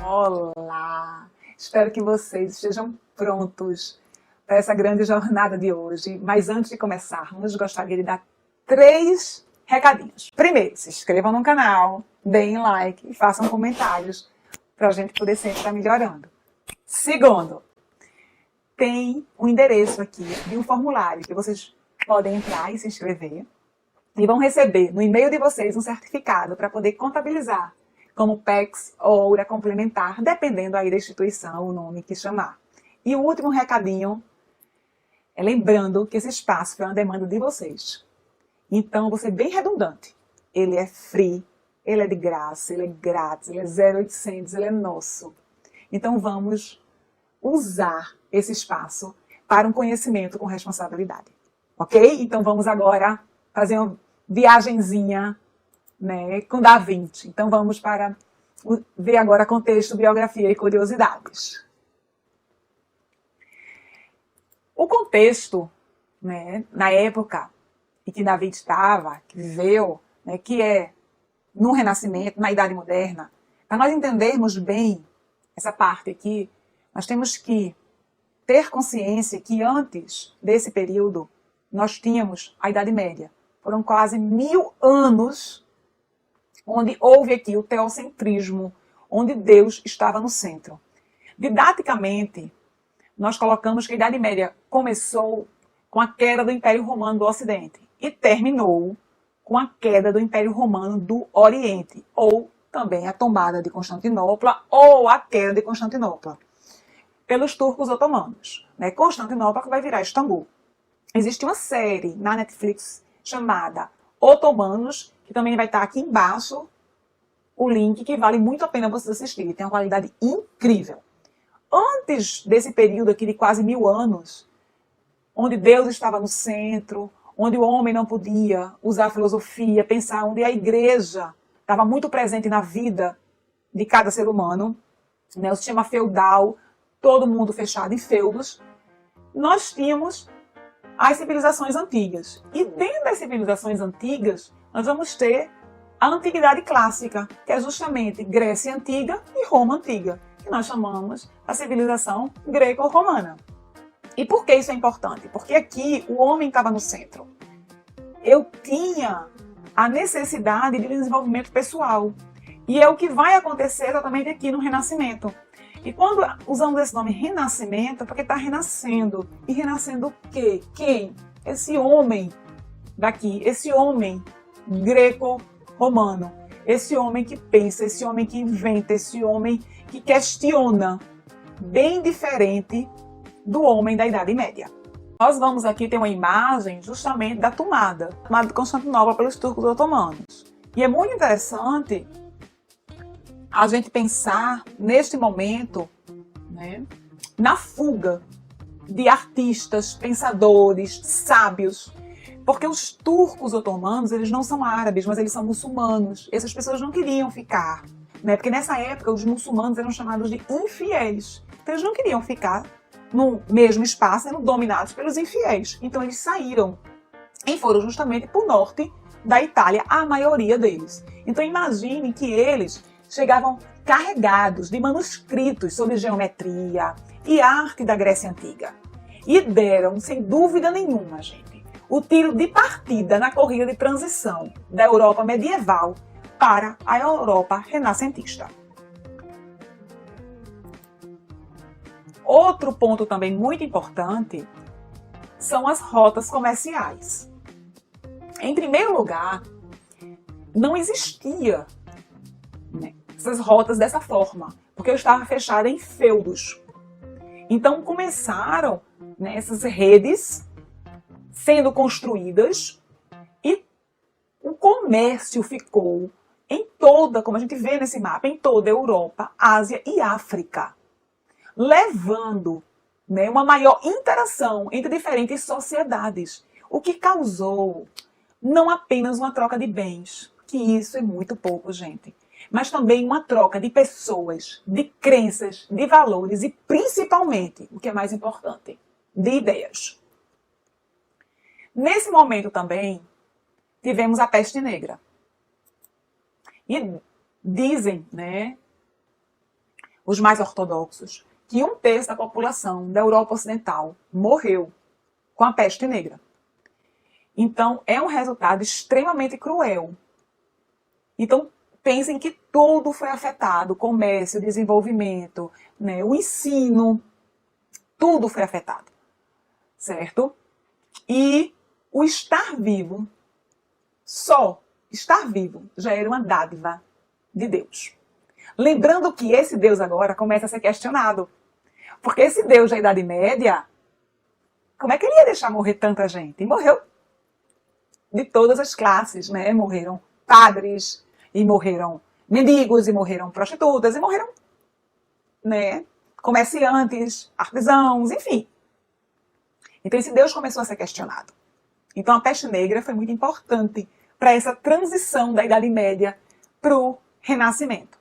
Olá! Espero que vocês estejam prontos para essa grande jornada de hoje. Mas antes de começarmos, gostaria de dar 3 recadinhos. Primeiro, se inscrevam no canal, deem like e façam comentários para a gente poder sempre estar melhorando. Segundo, tem um endereço aqui de um formulário que vocês podem entrar e se inscrever e vão receber no e-mail de vocês um certificado para poder contabilizar como PEX ou hora complementar, dependendo aí da instituição, o nome que chamar. E o último recadinho é lembrando que esse espaço foi uma demanda de vocês. Então, vou ser bem redundante. Ele é free, ele é de graça, ele é grátis, ele é 0800, ele é nosso. Então, vamos usar esse espaço para um conhecimento com responsabilidade. Ok? Então, vamos agora fazer uma viagenzinha, né, com Da Vinci. Então vamos para ver agora contexto, biografia e curiosidades. O contexto, né, na época em que Da Vinci estava, que viveu, né, que é no Renascimento, na Idade Moderna, para nós entendermos bem essa parte aqui, nós temos que ter consciência que antes desse período nós tínhamos a Idade Média. Foram quase 1000 anos onde houve aqui o teocentrismo, onde Deus estava no centro. Didaticamente, nós colocamos que a Idade Média começou com a queda do Império Romano do Ocidente e terminou com a queda do Império Romano do Oriente, ou também a tomada de Constantinopla ou a queda de Constantinopla pelos turcos otomanos. Né? Constantinopla que vai virar Istambul. Existe uma série na Netflix chamada Otomanos, que também vai estar aqui embaixo o link, que vale muito a pena vocês assistirem. Tem uma qualidade incrível. Antes desse período aqui de quase 1000 anos, onde Deus estava no centro, onde o homem não podia usar a filosofia, pensar, onde a igreja estava muito presente na vida de cada ser humano, né, o sistema feudal, todo mundo fechado em feudos, nós tínhamos as civilizações antigas. E dentro das civilizações antigas, nós vamos ter a Antiguidade Clássica, que é justamente Grécia Antiga e Roma Antiga, que nós chamamos a civilização greco-romana. E por que isso é importante? Porque aqui o homem estava no centro. Eu tinha a necessidade de desenvolvimento pessoal. E é o que vai acontecer exatamente aqui no Renascimento. E quando usamos esse nome renascimento, é porque está renascendo. E renascendo o quê? Quem? Esse homem daqui, esse homem greco-romano, esse homem que pensa, esse homem que inventa, esse homem que questiona, bem diferente do homem da Idade Média. Nós vamos aqui ter uma imagem justamente da tomada de Constantinopla pelos turcos otomanos. E é muito interessante a gente pensar neste momento, né, na fuga de artistas, pensadores, sábios, porque os turcos otomanos, eles não são árabes, mas eles são muçulmanos. Essas pessoas não queriam ficar, né, porque nessa época os muçulmanos eram chamados de infiéis. Então eles não queriam ficar no mesmo espaço, sendo dominados pelos infiéis. Então eles saíram e foram justamente para o norte da Itália, a maioria deles. Então imagine que eles chegavam carregados de manuscritos sobre geometria e arte da Grécia Antiga. E deram, sem dúvida nenhuma, gente, o tiro de partida na corrida de transição da Europa medieval para a Europa renascentista. Outro ponto também muito importante são as rotas comerciais. Em primeiro lugar, não existia, né, essas rotas dessa forma, porque eu estava fechada em feudos. Então começaram, né, essas redes sendo construídas e o comércio ficou em toda, como a gente vê nesse mapa, em toda a Europa, Ásia e África, levando, né, uma maior interação entre diferentes sociedades, o que causou não apenas uma troca de bens, que isso é muito pouco, gente, mas também uma troca de pessoas, de crenças, de valores e principalmente, o que é mais importante, de ideias. Nesse momento também, tivemos a peste negra. E dizem, né, os mais ortodoxos, que 1/3 da população da Europa Ocidental morreu com a peste negra. Então, é um resultado extremamente cruel. Então, pensem que tudo foi afetado, o comércio, o desenvolvimento, né, o ensino, tudo foi afetado, certo? E o estar vivo, só estar vivo, já era uma dádiva de Deus. Lembrando que esse Deus agora começa a ser questionado. Porque esse Deus da Idade Média, como é que ele ia deixar morrer tanta gente? E morreu de todas as classes, né? Morreram padres, e morreram mendigos, e morreram prostitutas, e morreram, né, comerciantes, artesãos, enfim. Então esse Deus começou a ser questionado. Então a peste negra foi muito importante para essa transição da Idade Média para o Renascimento.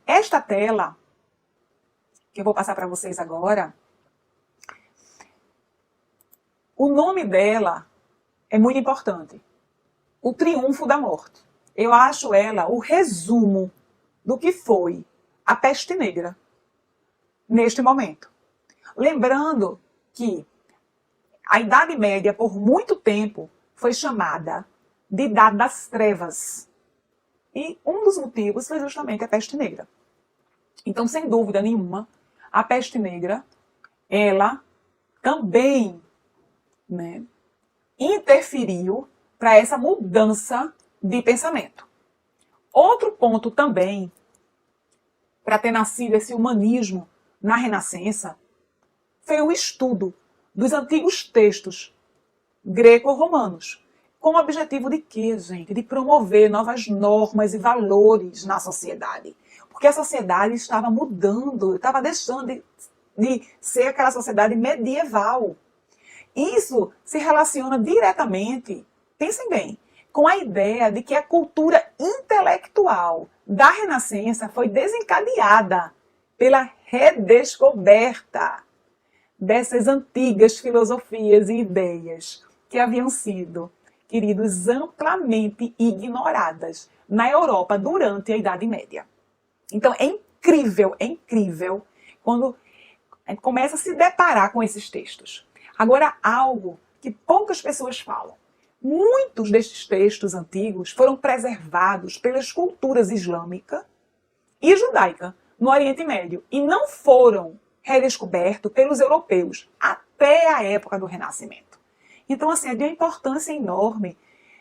Esta tela, que eu vou passar para vocês agora, o nome dela é muito importante. O Triunfo da Morte. Eu acho ela o resumo do que foi a peste negra neste momento. Lembrando que a Idade Média, por muito tempo, foi chamada de Idade das Trevas. E um dos motivos foi justamente a peste negra. Então, sem dúvida nenhuma, a peste negra, ela também, né, interferiu para essa mudança de pensamento. Outro ponto também, para ter nascido esse humanismo na Renascença, foi o estudo dos antigos textos greco-romanos. Com o objetivo de quê, gente? De promover novas normas e valores na sociedade. Porque a sociedade estava mudando, estava deixando de ser aquela sociedade medieval. Isso se relaciona diretamente, pensem bem, com a ideia de que a cultura intelectual da Renascença foi desencadeada pela redescoberta dessas antigas filosofias e ideias que haviam sido, queridos, amplamente ignoradas na Europa durante a Idade Média. Então é incrível quando a gente começa a se deparar com esses textos. Agora, algo que poucas pessoas falam. Muitos destes textos antigos foram preservados pelas culturas islâmica e judaica no Oriente Médio e não foram redescobertos pelos europeus até a época do Renascimento. Então, assim, é de uma importância enorme,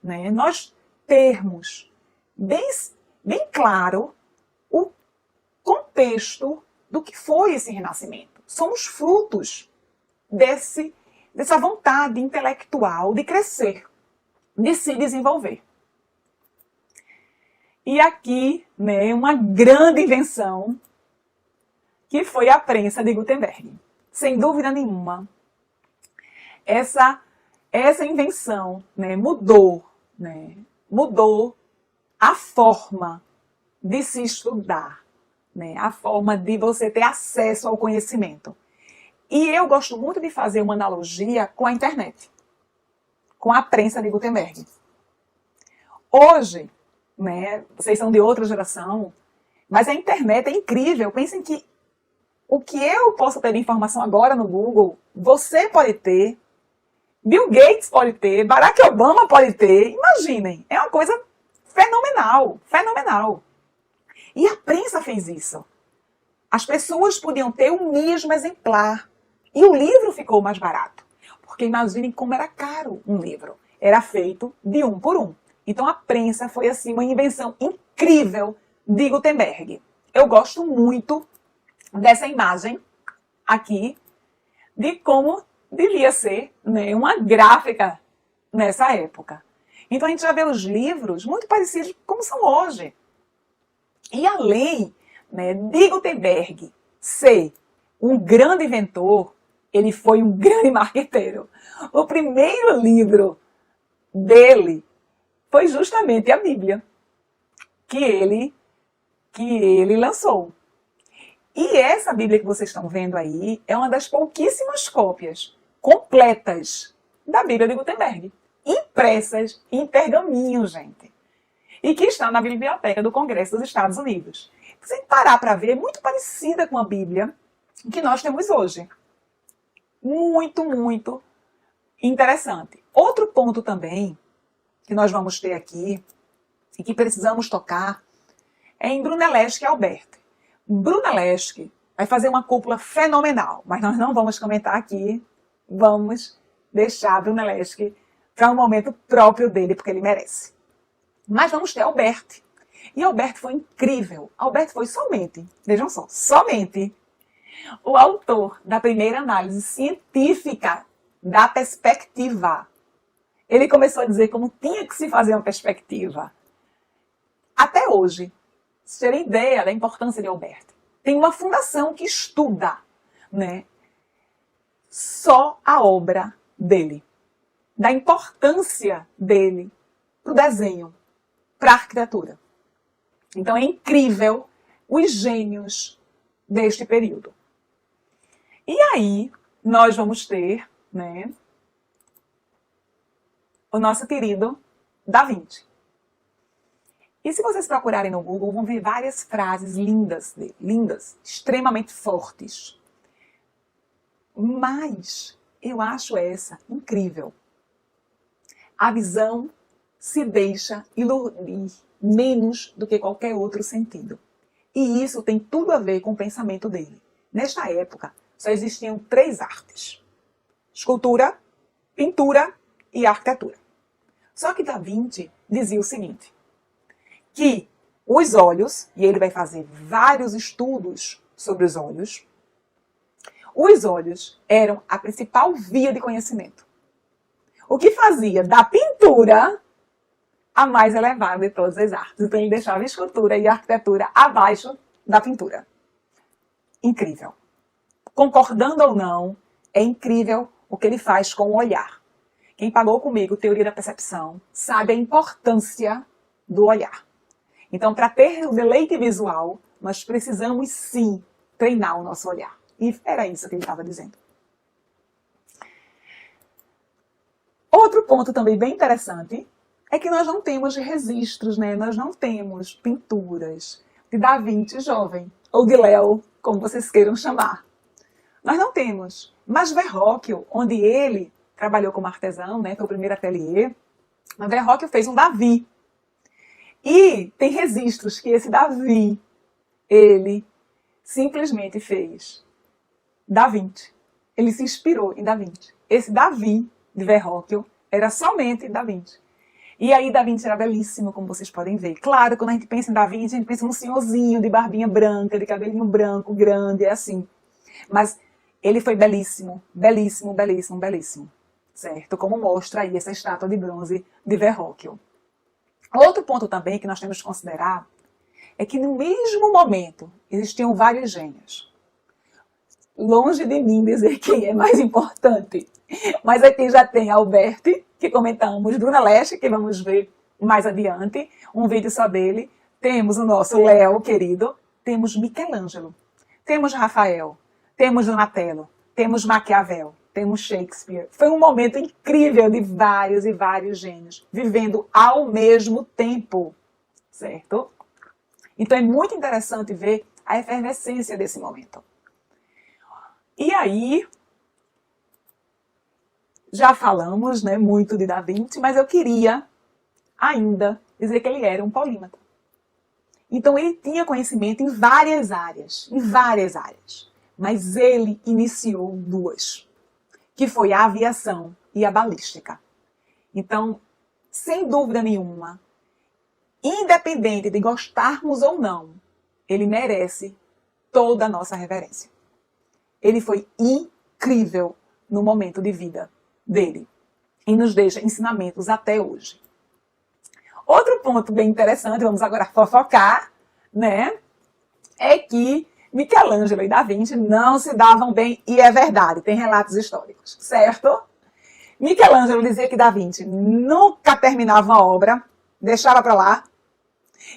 né, nós termos bem claro o contexto do que foi esse Renascimento. Somos frutos dessa vontade intelectual de crescer, de se desenvolver. E aqui, né, uma grande invenção que foi a prensa de Gutenberg. Sem dúvida nenhuma, essa invenção, né, mudou a forma de se estudar, né, a forma de você ter acesso ao conhecimento. E eu gosto muito de fazer uma analogia com a internet, com a prensa de Gutenberg. Hoje, né, vocês são de outra geração, mas a internet é incrível. Pensem que o que eu posso ter de informação agora no Google, você pode ter, Bill Gates pode ter, Barack Obama pode ter. Imaginem, é uma coisa fenomenal, fenomenal. E a prensa fez isso. As pessoas podiam ter o mesmo exemplar. E o livro ficou mais barato. Porque imaginem como era caro um livro. Era feito de um por um. Então a prensa foi assim uma invenção incrível de Gutenberg. Eu gosto muito dessa imagem aqui de como devia ser, né, uma gráfica nessa época. Então a gente já vê os livros muito parecidos como são hoje. E além, né, de Gutenberg ser um grande inventor, ele foi um grande marqueteiro. O primeiro livro dele foi justamente a Bíblia, que ele lançou. E essa Bíblia que vocês estão vendo aí é uma das pouquíssimas cópias completas da Bíblia de Gutenberg, impressas em pergaminho, gente. e que está na Biblioteca do Congresso dos Estados Unidos. Se parar para ver, é muito parecida com a Bíblia que nós temos hoje. Muito, muito interessante. Outro ponto também que nós vamos ter aqui e que precisamos tocar é em Brunelleschi e Albert. Brunelleschi vai fazer uma cúpula fenomenal, mas nós não vamos comentar aqui, vamos deixar Brunelleschi para um momento próprio dele, porque ele merece. Mas vamos ter Albert. E Albert foi incrível. Albert foi somente, vejam só, somente o autor da primeira análise científica da perspectiva. Ele começou a dizer como tinha que se fazer uma perspectiva. Até hoje, vocês terem ideia da importância de Albert, tem uma fundação que estuda, né, só a obra dele, da importância dele para o desenho, para a arquitetura. Então é incrível os gênios deste período. E aí nós vamos ter, né, o nosso querido Da Vinci. E se vocês procurarem no Google, vão ver várias frases lindas dele, lindas, extremamente fortes. Mas eu acho essa incrível. A visão se deixa iludir menos do que qualquer outro sentido. E isso tem tudo a ver com o pensamento dele. Nesta época, só existiam 3 artes: escultura, pintura e arquitetura. Só que Da Vinci dizia o seguinte, que os olhos, e ele vai fazer vários estudos sobre os olhos eram a principal via de conhecimento. O que fazia da pintura a mais elevada de todas as artes. Então ele deixava a escultura e a arquitetura abaixo da pintura. Incrível. Concordando ou não, é incrível o que ele faz com o olhar. Quem pagou comigo Teoria da Percepção sabe a importância do olhar. Então, para ter o deleite visual, nós precisamos sim treinar o nosso olhar. E era isso que ele estava dizendo. Outro ponto também bem interessante é que nós não temos registros, né? Nós não temos pinturas de Da Vinci jovem, ou de Léo, como vocês queiram chamar. Nós não temos. Mas Verrocchio, onde ele trabalhou como artesão, né? Foi o primeiro ateliê, Verrocchio fez um Davi. E tem registros que esse Davi, ele simplesmente fez Da Vinci. Ele se inspirou em Da Vinci. Esse Davi de Verrocchio era somente Da Vinci. E aí Da Vinci era belíssimo, como vocês podem ver. Claro, quando a gente pensa em Da Vinci, a gente pensa num senhorzinho de barbinha branca, de cabelinho branco, grande, é assim. Mas ele foi belíssimo, belíssimo, belíssimo, belíssimo. Certo? Como mostra aí essa estátua de bronze de Verrocchio. Outro ponto também que nós temos que considerar é que no mesmo momento existiam vários gênios. Longe de mim dizer quem é mais importante. Mas aqui já tem Albert, que comentamos, Brunelleschi, que vamos ver mais adiante, um vídeo só dele. Temos o nosso Léo, querido. Temos Michelangelo. Temos Rafael. Temos Donatello. Temos Maquiavel. Temos Shakespeare. Foi um momento incrível de vários e vários gênios vivendo ao mesmo tempo, certo? Então é muito interessante ver a efervescência desse momento. E aí, já falamos, né, muito de Da Vinci, mas eu queria ainda dizer que ele era um polímata. Então ele tinha conhecimento em várias áreas, mas ele iniciou 2. Que foi a aviação e a balística. Então, sem dúvida nenhuma, independente de gostarmos ou não, ele merece toda a nossa reverência. Ele foi incrível no momento de vida dele e nos deixa ensinamentos até hoje. Outro ponto bem interessante, vamos agora fofocar, né, é que Michelangelo e Da Vinci não se davam bem, e é verdade, tem relatos históricos, certo? Michelangelo dizia que Da Vinci nunca terminava uma obra, deixava para lá,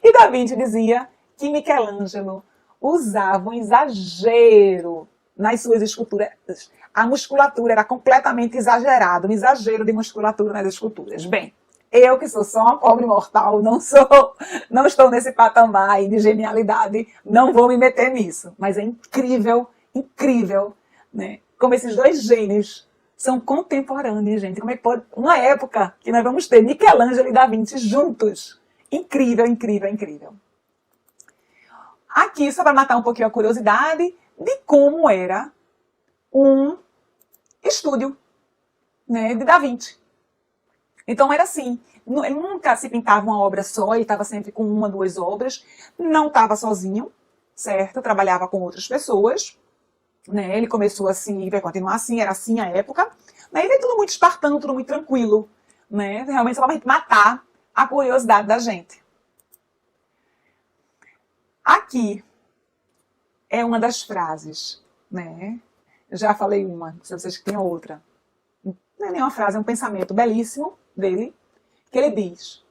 e Da Vinci dizia que Michelangelo usava um exagero nas suas esculturas. A musculatura era completamente exagerada, um exagero de musculatura nas esculturas. Bem, Eu que sou só uma pobre mortal, não estou nesse patamar aí de genialidade, não vou me meter nisso. Mas é incrível, incrível, né? Como esses dois gênios são contemporâneos, gente. Como é que pode... Uma época que nós vamos ter Michelangelo e Da Vinci juntos. Incrível, incrível, incrível. Aqui, só para matar um pouquinho a curiosidade de como era um estúdio, né, de Da Vinci. Então era assim, ele nunca se pintava uma obra só, ele estava sempre com uma, duas obras, não estava sozinho, certo? Trabalhava com outras pessoas, né? Ele começou assim e vai continuar assim, era assim a época, né? E é tudo muito espartano, tudo muito tranquilo, né? Realmente só para a gente matar a curiosidade da gente. Aqui é uma das frases, né? Já falei uma, se vocês que tem outra. Não é nenhuma frase, é um pensamento belíssimo dele, que ele diz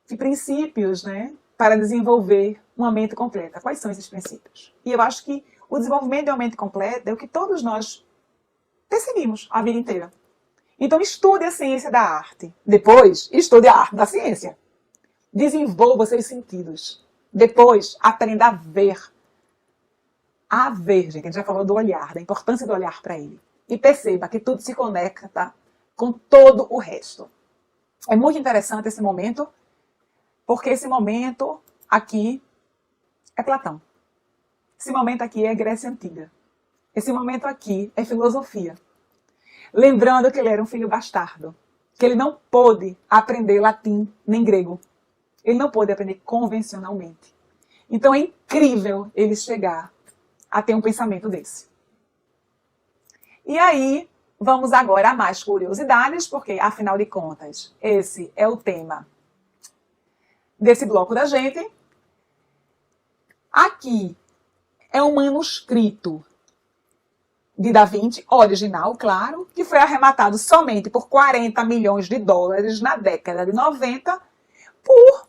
que princípios, né, para desenvolver uma mente completa. Quais são esses princípios? E eu acho que o desenvolvimento de uma mente completa é o que todos nós perseguimos a vida inteira. Então estude a ciência da arte. Depois, estude a arte da ciência. Desenvolva seus sentidos. Depois, aprenda a ver. A ver, gente. A gente já falou do olhar, da importância do olhar para ele. E perceba que tudo se conecta com todo o resto. É muito interessante esse momento, porque esse momento aqui é Platão. Esse momento aqui é Grécia Antiga. Esse momento aqui é filosofia. Lembrando que ele era um filho bastardo, que ele não pôde aprender latim nem grego. Ele não pôde aprender convencionalmente. Então é incrível ele chegar a ter um pensamento desse. E aí, vamos agora a mais curiosidades, porque, afinal de contas, esse é o tema desse bloco da gente. Aqui é um manuscrito de Da Vinci, original, claro, que foi arrematado somente por 40 milhões de dólares na década de 90 por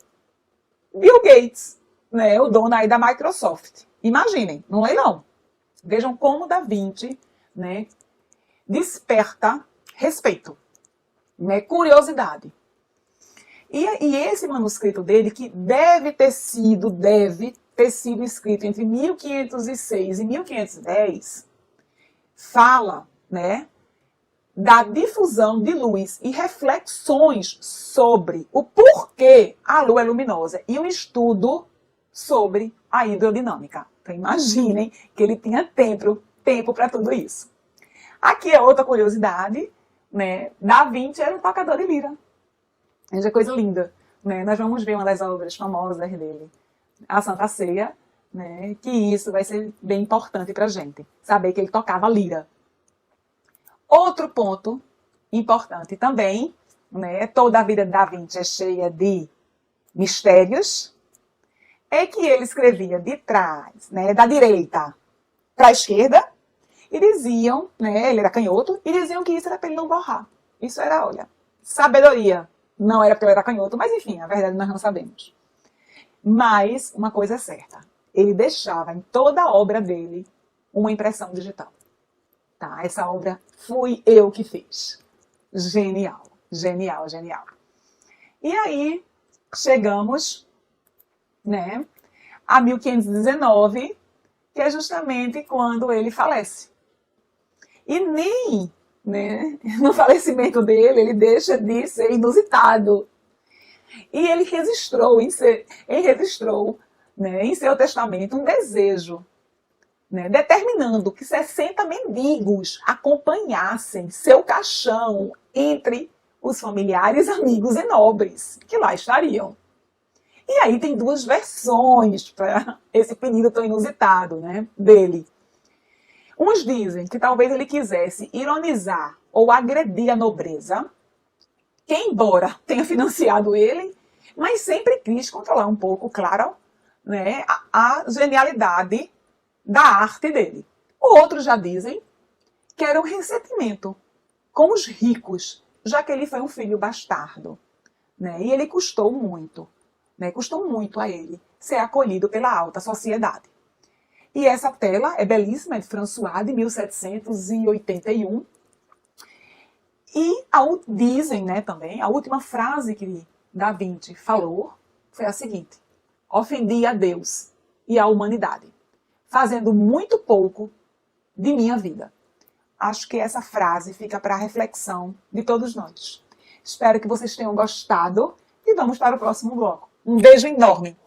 Bill Gates, né, o dono aí da Microsoft. Imaginem, não é não. Vejam como Da Vinci, né, desperta respeito, né, curiosidade. E esse manuscrito dele, que deve ter sido escrito entre 1506 e 1510, fala, né, da difusão de luz e reflexões sobre o porquê a Lua é luminosa e um estudo sobre a hidrodinâmica. Então imaginem que ele tinha tempo para tudo isso. Aqui é outra curiosidade, né? Da Vinci era um tocador de lira. É coisa linda, né? Nós vamos ver uma das obras famosas dele, a Santa Ceia, né? Que isso vai ser bem importante para a gente, saber que ele tocava lira. Outro ponto importante também, né? Toda a vida de Da Vinci é cheia de mistérios, é que ele escrevia de trás, né? Da direita para a esquerda, e diziam, né, ele era canhoto, e diziam que isso era para ele não borrar. Isso era, olha, sabedoria. Não era porque ele era canhoto, mas enfim, a verdade nós não sabemos. Mas uma coisa é certa, ele deixava em toda a obra dele uma impressão digital. Tá? Essa obra fui eu que fiz. Genial, genial, genial. E aí chegamos, né, a 1519, que é justamente quando ele falece. E nem, né, no falecimento dele, ele deixa de ser inusitado. E ele registrou né, em seu testamento um desejo, né, determinando que 60 mendigos acompanhassem seu caixão entre os familiares, amigos e nobres que lá estariam. E aí tem duas versões para esse pedido tão inusitado, né, dele. Uns dizem que talvez ele quisesse ironizar ou agredir a nobreza, que embora tenha financiado ele, mas sempre quis controlar um pouco, claro, né, a genialidade da arte dele. Outros já dizem que era um ressentimento com os ricos, já que ele foi um filho bastardo, né, e ele custou muito a ele ser acolhido pela alta sociedade. E essa tela é belíssima, é de François, de 1781. E dizem, né, também, a última frase que Da Vinci falou foi a seguinte: ofendi a Deus e a humanidade, fazendo muito pouco de minha vida. Acho que essa frase fica para a reflexão de todos nós. Espero que vocês tenham gostado e vamos para o próximo bloco. Um beijo enorme!